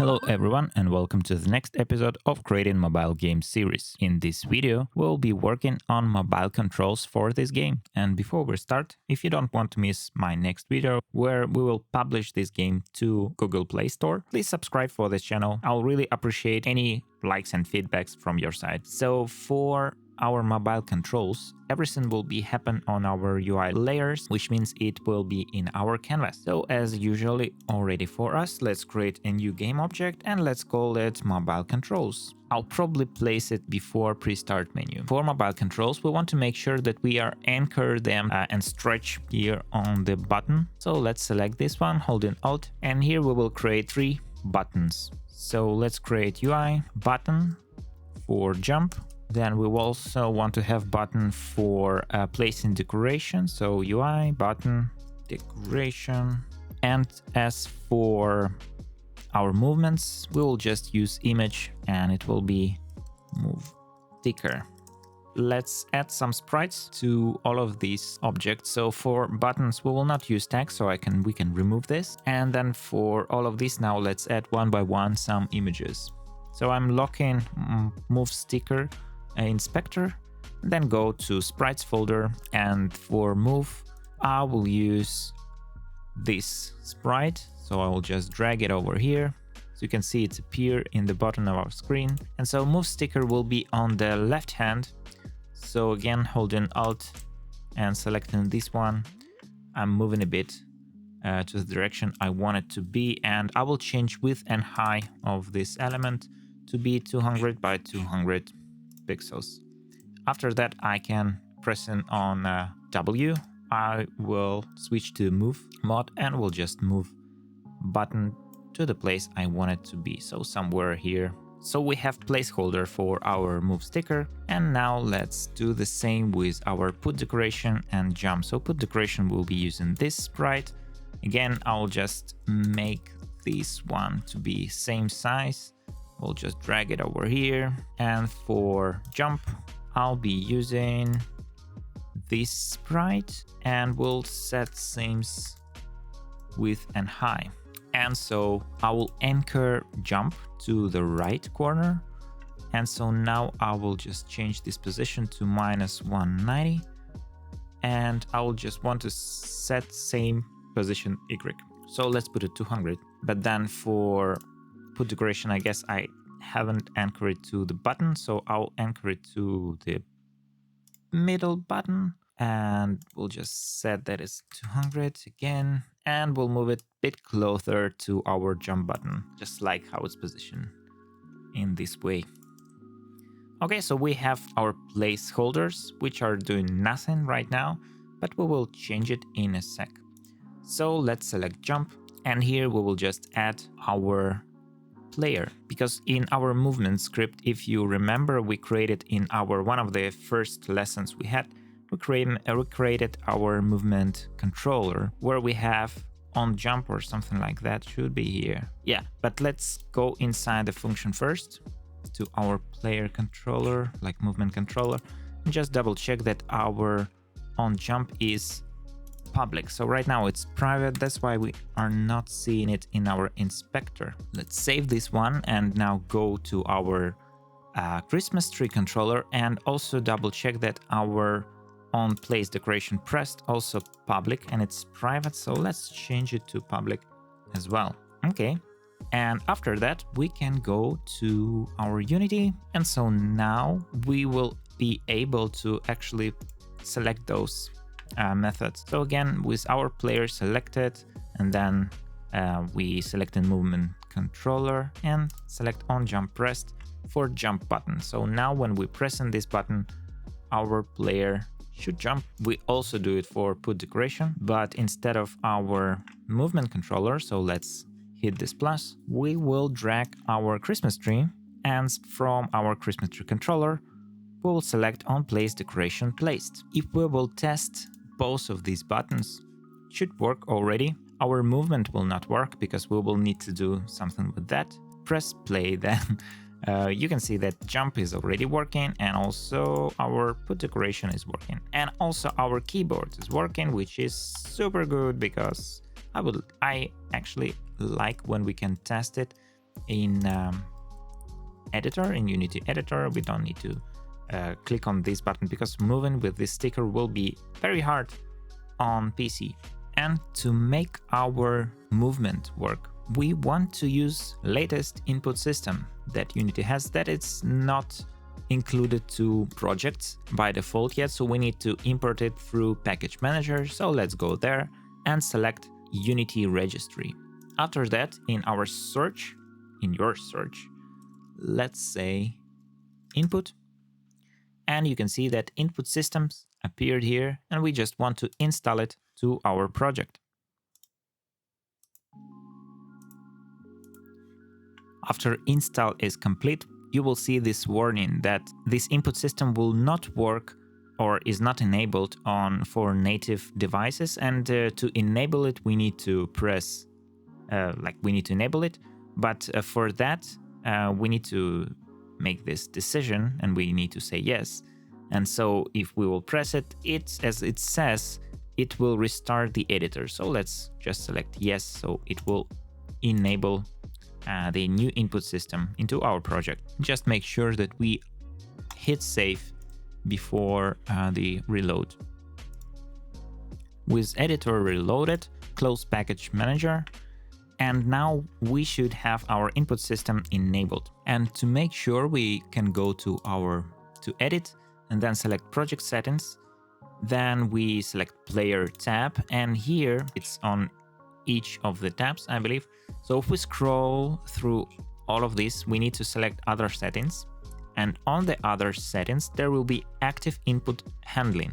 Hello everyone and welcome to the next episode of Creating Mobile Game series. In this video, we'll be working on mobile controls for this game. And before we start, if you don't want to miss my next video where we will publish this game to Google Play Store, please subscribe for this channel. I'll really appreciate any likes and feedbacks from your side. So for our mobile controls, everything will be happen on our UI layers, which means it will be in our canvas. So as usually already for us, let's create a new game object and let's call it mobile controls. I'll probably place it before pre-start menu. For mobile controls, we want to make sure that we are anchor them and stretch here on the button. So let's select this one, holding Alt, and here we will create 3 buttons. So let's create UI button for jump. Then we will also want to have button for placing decoration. So UI button decoration. And as for our movements, we will just use image and it will be move sticker. Let's add some sprites to all of these objects. So for buttons, we will not use tags, so we can remove this. And then for all of these now, let's add one by one some images. So I'm locking move sticker inspector, then go to sprites folder, and for move I will use this sprite, so I will just drag it over here so you can see it appear in the bottom of our screen. And so move sticker will be on the left hand, so again holding Alt and selecting this one, I'm moving a bit to the direction I want it to be, and I will change width and height of this element to be 200 by 200 pixels. After that, I can press on W. I will switch to move mode and will just move button to the place I want it to be, so somewhere here. So we have placeholder for our move sticker, and now let's do the same with our put decoration and jump. So put decoration will be using this sprite. Again, I'll just make this one to be same size. We'll just drag it over here. And for jump, I'll be using this sprite and we'll set same width and height. And so I will anchor jump to the right corner. And so now I will just change this position to -190. And I will just want to set same position Y. So let's put it 200. But then for put decoration, I guess I haven't anchored it to the button, so I'll anchor it to the middle button, and we'll just set that as 200 again, and we'll move it a bit closer to our jump button, just like how it's positioned in this way. Okay, so we have our placeholders, which are doing nothing right now, but we will change it in a sec. So let's select jump, and here we will just add our player, because in our movement script, if you remember, we created in our one of the first lessons we had, we created our movement controller where we have on jump or something like that, should be here. Yeah, but let's go inside the function first to our player controller, like movement controller, and just double check that our on jump is public. So right now it's private, that's why we are not seeing it in our inspector. Let's save this one and now go to our Christmas tree controller and also double check that our on place decoration pressed also public and it's private, so let's change it to public as well. Okay, and after that we can go to our Unity, and so now we will be able to actually select those methods. So again, with our player selected, and then we select the movement controller and select on jump pressed for jump button. So now when we press on this button, our player should jump. We also do it for put decoration, but instead of our movement controller, so let's hit this plus, we will drag our Christmas tree, and from our Christmas tree controller, we will select on place decoration placed. If we will test both of these buttons, it should work already. Our movement will not work because we will need to do something with that. Press play, then you can see that jump is already working, and also our put decoration is working, and also our keyboard is working, which is super good because I actually like when we can test it in editor, in Unity editor. We don't need to click on this button because moving with this sticker will be very hard on PC. And to make our movement work, we want to use latest input system that Unity has, that it's not included to projects by default yet, so we need to import it through package manager. So let's go there and select Unity registry. After that, in our search, in your search, let's say input, and you can see that input systems appeared here, and we just want to install it to our project. After install is complete, you will see this warning that this input system will not work or is not enabled for native devices, and to enable it we need to press we need to enable it, but for that we need to make this decision and we need to say yes. And so if we will press it, as it says, it will restart the editor. So let's just select yes, so it will enable the new input system into our project. Just make sure that we hit save before the reload. With editor reloaded, close package manager, and now we should have our input system enabled. And to make sure, we can go to edit and then select project settings. Then we select player tab, and here it's on each of the tabs, I believe. So if we scroll through all of this, we need to select other settings, and on the other settings there will be active input handling.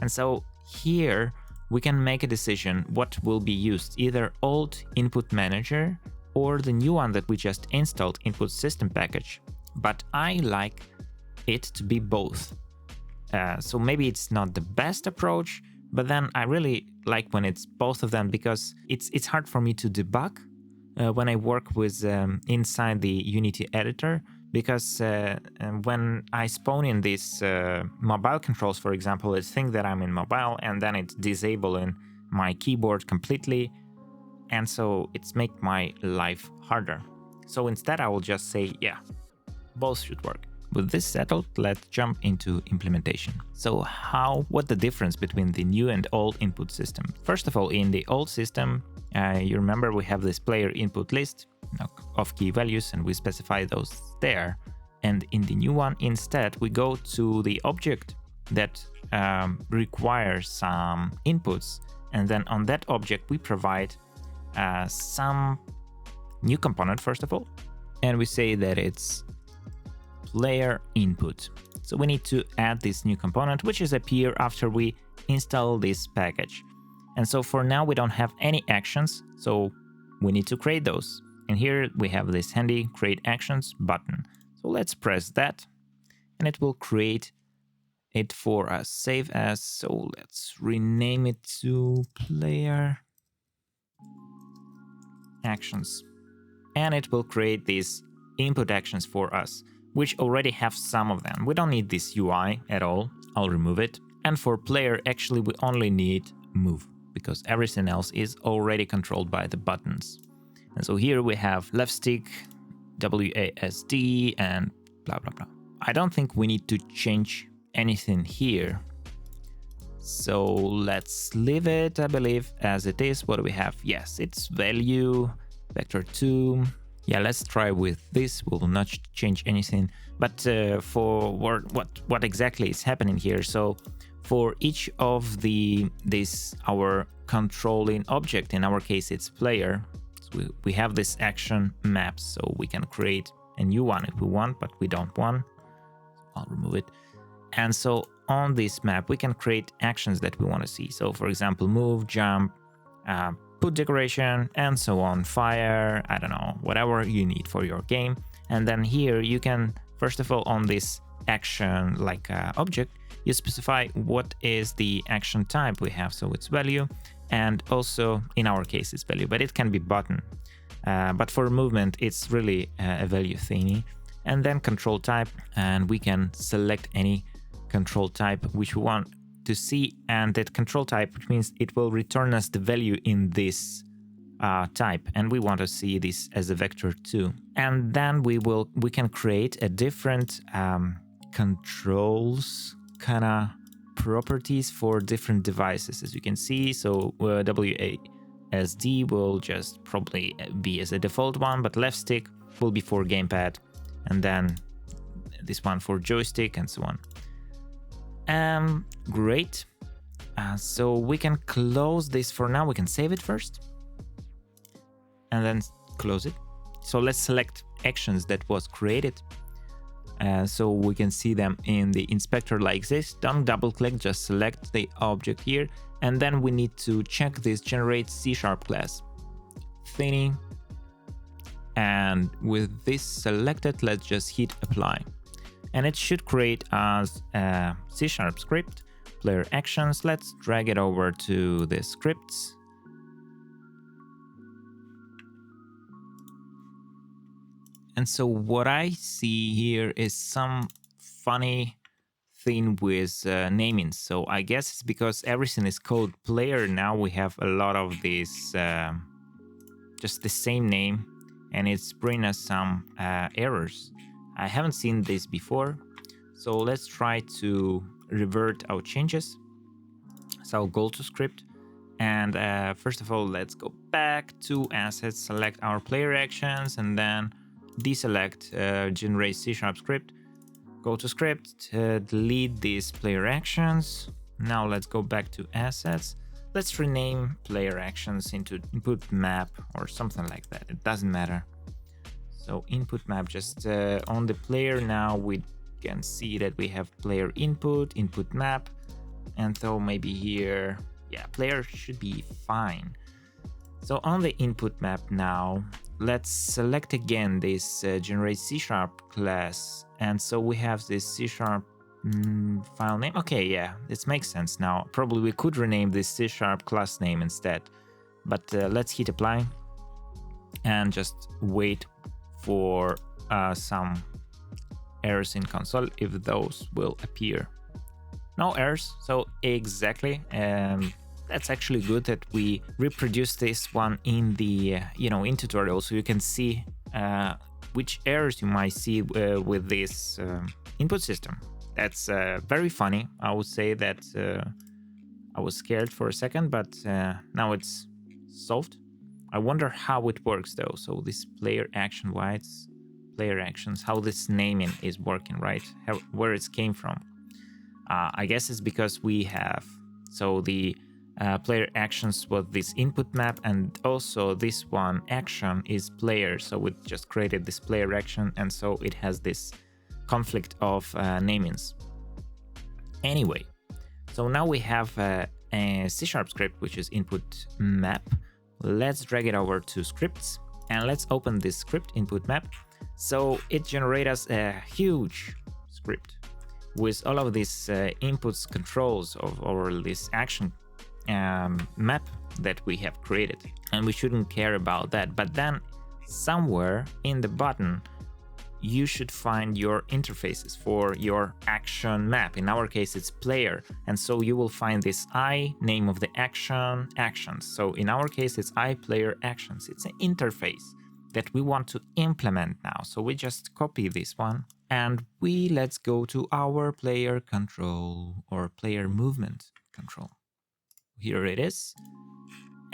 And so here we can make a decision what will be used, either old input manager or the new one that we just installed, input system package. But I like it to be both. So maybe it's not the best approach, but then I really like when it's both of them, because it's hard for me to debug when I work with inside the Unity editor, because when I spawn in these mobile controls, for example, it thinks that I'm in mobile and then it's disabling my keyboard completely, and so it's make my life harder. So instead I will just say, yeah, both should work. With this settled, let's jump into implementation. So what the difference between the new and old input system? First of all, in the old system, you remember we have this player input list of key values and we specify those there. And in the new one, instead, we go to the object that requires some inputs. And then on that object, we provide some new component, first of all. And we say that it's player input. So we need to add this new component, which is appear after we install this package. And so for now we don't have any actions, so we need to create those. And here we have this handy create actions button. So let's press that and it will create it for us. Save as, so let's rename it to player actions. And it will create these input actions for us, which already have some of them. We don't need this UI at all. I'll remove it. And for player, actually, we only need move, because everything else is already controlled by the buttons. And so here we have left stick, WASD, and blah, blah, blah. I don't think we need to change anything here. So let's leave it, I believe, as it is. What do we have? Yes, it's value, vector 2. Yeah, let's try with this. We will not change anything, but for what exactly is happening here. So for each of our controlling object, in our case it's player, so we have this action map, so we can create a new one if we want, but we don't want. I'll remove it. And so on this map we can create actions that we want to see. So for example, move, jump, put decoration, and so on, fire, I don't know, whatever you need for your game. And then here you can, first of all, on this action object, you specify what is the action type we have. So it's value, and also in our case it's value, but it can be button. But for movement, it's really a value thingy. And then control type, and we can select any control type which we want to see, and that control type, which means it will return us the value in this type, and we want to see this as a vector too. And then we can create a different controls kind of properties for different devices, as you can see. So WASD will just probably be as a default one, but left stick will be for gamepad, and then this one for joystick, and so on. Great. So we can close this for now. We can save it first and then close it. So let's select actions that was created. So we can see them in the inspector like this. Don't double click, just select the object here. And then we need to check this generate C# class thingy. And with this selected, let's just hit apply. And it should create us a C# script, player actions. Let's drag it over to the scripts. And so what I see here is some funny thing with naming. So I guess it's because everything is called player. Now we have a lot of these, just the same name, and it's bringing us some errors. I haven't seen this before. So let's try to revert our changes. So I'll go to script. And first of all, let's go back to assets, select our player actions, and then deselect generate C# script. Go to script, delete these player actions. Now let's go back to assets. Let's rename player actions into input map or something like that. It doesn't matter. So input map, just on the player now we can see that we have player input, input map. And so maybe here, yeah, player should be fine. So on the input map now, let's select again this generate C# class. And so we have this C# file name. Okay, yeah, this makes sense now. Probably we could rename this C# class name instead. But let's hit apply and just wait for some errors in console, if those will appear. No errors, so exactly. That's actually good that we reproduce this one in the in tutorial, so you can see which errors you might see with this input system. That's very funny. I would say that I was scared for a second, but now it's solved. I wonder how it works though. So this player action, why it's player actions, how this naming is working, right? Where it came from. I guess it's because we have so the player actions was this input map, and also this one action is player. So we just created this player action, and so it has this conflict of namings. Anyway, so now we have a C# script, which is input map. Let's drag it over to scripts and let's open this script input map. So it generates us a huge script with all of these inputs, controls of all this action map that we have created, and we shouldn't care about that. But then somewhere in the button you should find your interfaces for your action map. In our case it's player, and so you will find this I, name of the action, actions. So in our case it's I player actions. It's an interface that we want to implement now. So we just copy this one and let's go to our player control or player movement control. Here it is.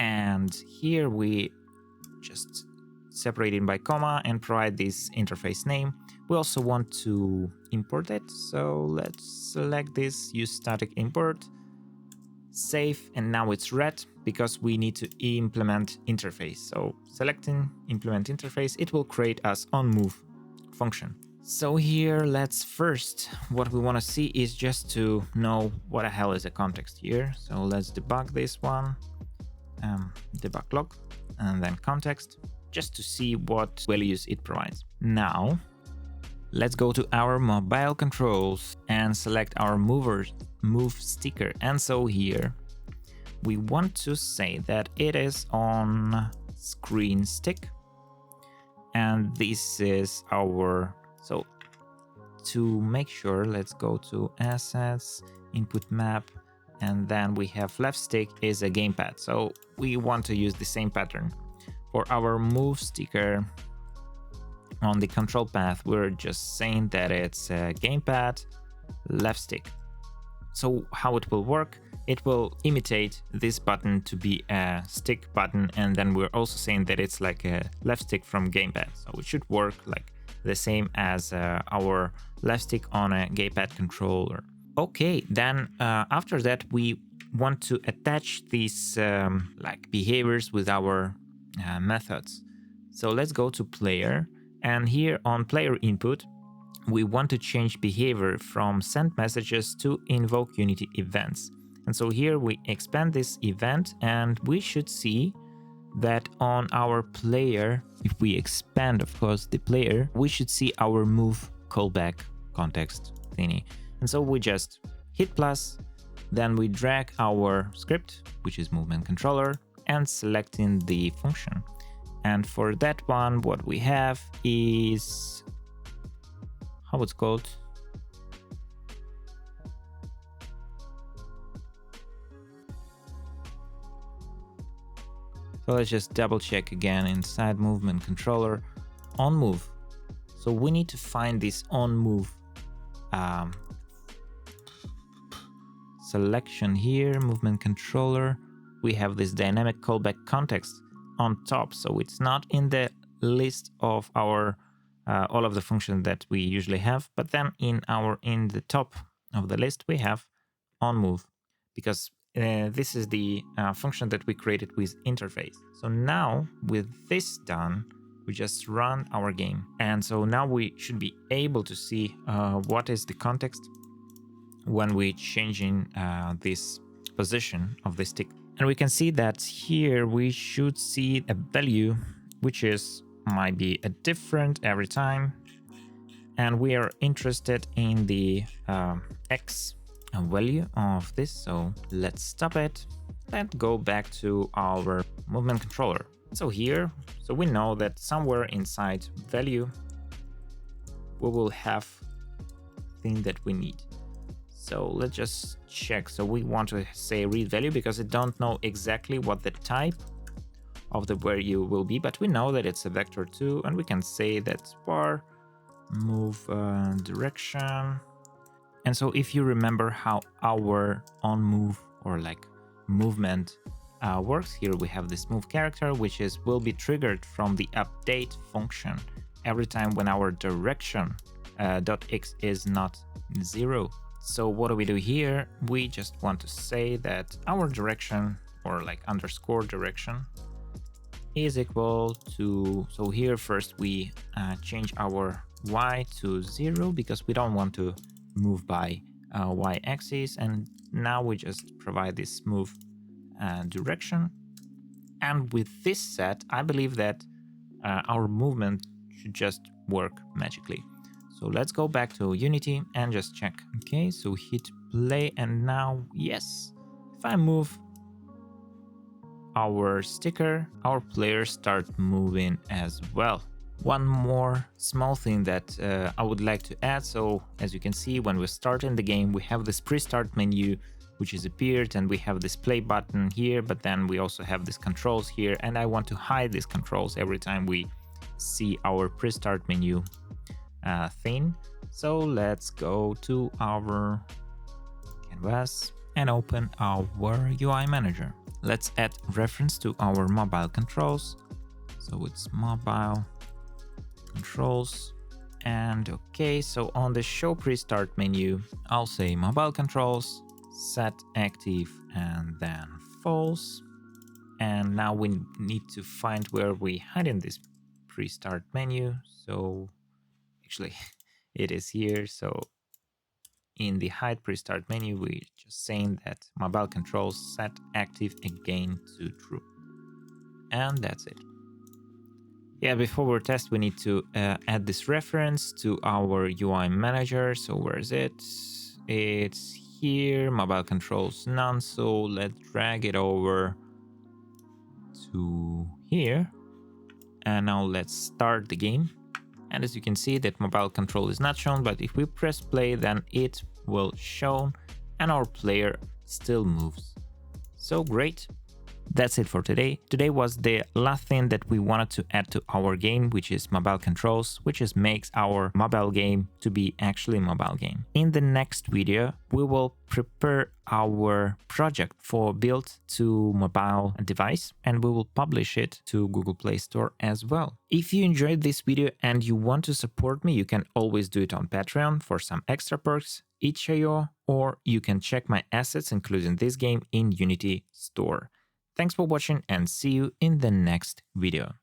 And here we just separate it by comma and provide this interface name. We also want to import it. So let's select this, use static import, save, and now it's red because we need to implement interface. So selecting implement interface, it will create us on move function. So here, let's first, what we want to see is just to know what the hell is a context here. So let's debug this one, debug log, and then context, just to see what values it provides. Now, let's go to our mobile controls and select our move sticker. And so here, we want to say that it is on screen stick. And this is our, so to make sure, let's go to assets, input map, and then we have left stick is a gamepad. So we want to use the same pattern. For our move sticker on the control path, we're just saying that it's a gamepad left stick. So how it will work, it will imitate this button to be a stick button, and then we're also saying that it's like a left stick from gamepad. So it should work like the same as our left stick on a gamepad controller. Okay, then after that we want to attach these like behaviors with our methods. So let's go to player, and here on player input we want to change behavior from send messages to invoke Unity events. And so here we expand this event, and we should see that on our player, if we expand, of course, the player, we should see our move callback context thingy. And so we just hit plus, then we drag our script, which is movement controller, and selecting the function. And for that one, what we have is, how it's called? So let's just double check again inside movement controller on move. So we need to find this on move selection here, movement controller. We have this dynamic callback context on top, so it's not in the list of our all of the functions that we usually have, but then in the top of the list we have on move, because this is the function that we created with interface. So now with this done, we just run our game, and so now we should be able to see what is the context when we changing this position of the stick. And we can see that here we should see a value which is might be a different every time, and we are interested in the x value of this. So let's stop it and go back to our movement controller. So here, so we know that somewhere inside value we will have thing that we need. So let's just check. So we want to say read value because I don't know exactly what the type of the value will be, but we know that it's a vector2, and we can say that var move direction. And so if you remember how our on move or like movement works, here we have this move character, which will be triggered from the update function every time when our direction .x is not 0. So what do we do here? We just want to say that our direction, or like underscore direction, is equal to, so here first we change our y to 0 because we don't want to move by y-axis, and now we just provide this move direction. And with this set, I believe that our movement should just work magically. So let's go back to Unity and just check. Okay, so hit play, and now, yes, if I move our sticker, our players start moving as well. One more small thing that I would like to add. So as you can see, when we start in the game, we have this pre-start menu which is appeared, and we have this play button here, but then we also have these controls here, and I want to hide these controls every time we see our pre-start menu thing. So let's go to our canvas and open our UI manager. Let's add reference to our mobile controls. So it's mobile controls, and okay, so on the show pre-start menu, I'll say mobile controls, set active, and then false. And now we need to find where we hide in this pre-start menu. So actually it is here. So in the hide pre-start menu, we're just saying that mobile controls set active again to true, and that's it. Yeah, before we test, we need to add this reference to our UI manager. So where is it? It's here, mobile controls none. So let's drag it over to here. And now let's start the game. And as you can see, that mobile control is not shown, but if we press play, then it will show, and our player still moves. So great. That's it for today. Today was the last thing that we wanted to add to our game, which is mobile controls, which is makes our mobile game to be actually a mobile game. In the next video, we will prepare our project for build to mobile device, and we will publish it to Google Play Store as well. If you enjoyed this video and you want to support me, you can always do it on Patreon for some extra perks, itch.io, or you can check my assets including this game in Unity Store. Thanks for watching and see you in the next video.